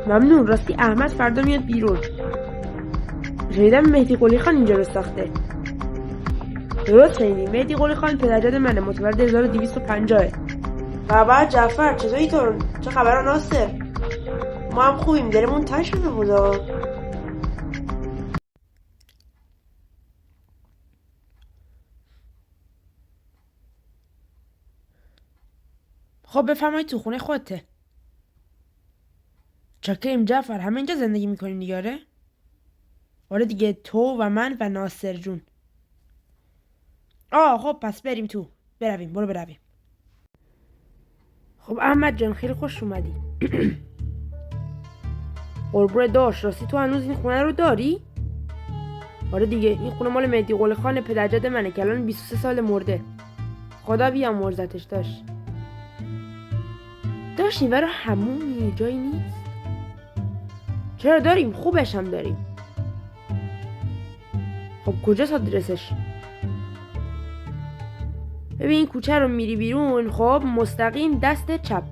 ممنون. راستی احمد فردا میاد بیرون. شنیدم مهدی قلی خان اینجا رو ساخته. درست شنیدی. مهدی قلی خان پدرجد منه، متولد 1250. خبر جعفر، چطوری تو؟ چه خبر ناصر؟ ما هم خوبیم، دلمون تنگ شده بودا. خب بفرمایید، تو خونه خودته. چاکریم جعفر. همه اینجا زندگی میکنیم دیگه؟ آره دیگه، تو و من و ناصر جون. خب پس بریم تو. برویم. برو برویم. خب احمد جان، خیلی خوش اومدی. قربون داشت. راستی تو هنوز این خونه رو داری؟ آره دیگه، این خونه مال مهدی قلی خان پدرجد منه که الان 23 سال مرده. خدا بیامرزتش. داشت این ورا همومی جایی نیست؟ چرا داریم، خوبش هم داریم. خب کجاست آدرسش؟ ببین این کوچه رو میری بیرون، خب مستقیم دست چپ.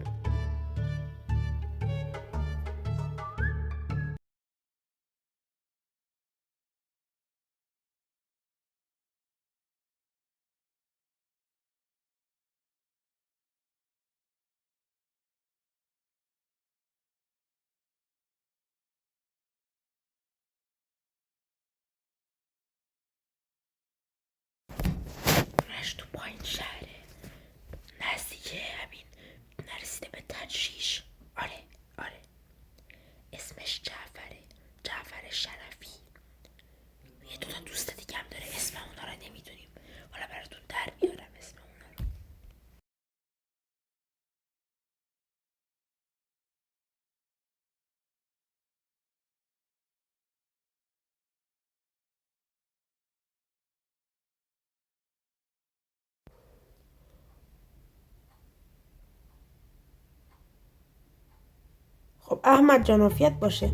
تو پایین شهره، نزدیک همین نرسیده به تجریش. آره اسمش جعفر شرفی. یه دوتا دوست دیگه هم داره، اسم اونا رو نمیدونیم، حالا براتون در میارم اسم اونا رو. خب احمد جان، عافیت باشه.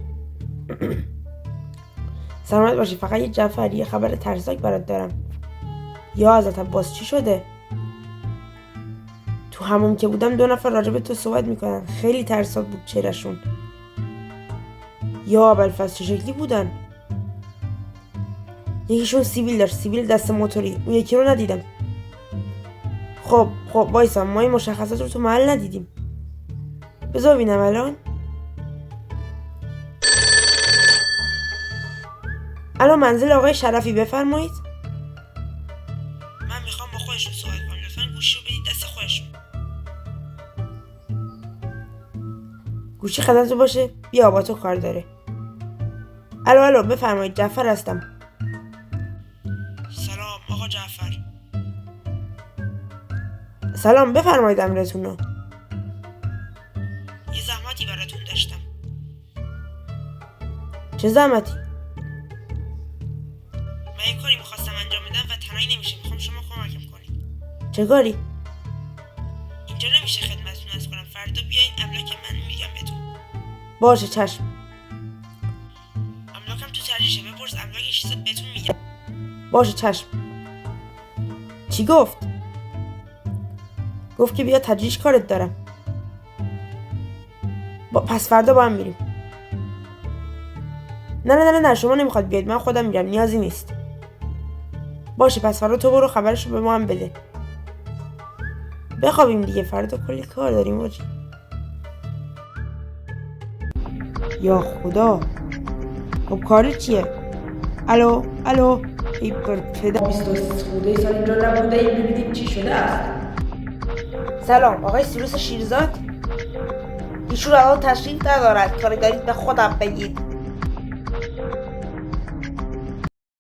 سلامت باشی. فقط یه جعفر، یه خبر ترسناک برات دارم. یا حضرت عباس، چی شده؟ تو همون که بودم 2 نفر راجع به تو صحبت میکنن. خیلی ترسناک بود چهرهشون. یا ابوالفضل، چه شکلی بودن؟ یکیشون سیبیل داشت، سیبیل دست موتوری. اون یکی رو ندیدم. خب وایسا، ما این مشخصات رو تو محل ندیدیم. بذار ببینم الان منزل آقای شرفی، بفرمایید. من میخوام با خودشون صحبت کنم، لطفاً گوشی رو بدید دست خودشون. گوشی خدمتتون باشه. بیا، با تو کار داره. الو بفرمایید، جعفر هستم. سلام آقا جعفر. سلام، بفرمایید امرتون رو. یه زحمتی براتون داشتم. چه زحمتی؟ من یه کاری میخواستم انجام بدم و تنهایی نمیشه، میخوام شما کمکم کنید. چه کاری؟ اینجا نمیشه خدمتتون عرض کنم، فردا بیاین املاک من میگم بهتون. باشه چشم. املاکم تو تجریشه، بپرس املاکش چیزا بهتون میگم. باشه چشم. چی گفت؟ گفت که بیا تجریش کارت دارم. پس فردا با هم میریم. نه شما نمیخواد بیاید، من خودم میرم، نیازی نیست. باشه پس فردا تو برو خبرشو به ما هم بده. بخوابیم دیگه، فردا کلی کار داریم آجی. یا خدا. خب کار چیه؟ الو ای پر پدر 23 خورده سال اینجا نبوده، این ببینیم چی شده است. سلام آقای سیروس شیرزاد. ایشون الان تشریف ندارد، کاری دارید به خودم بگید.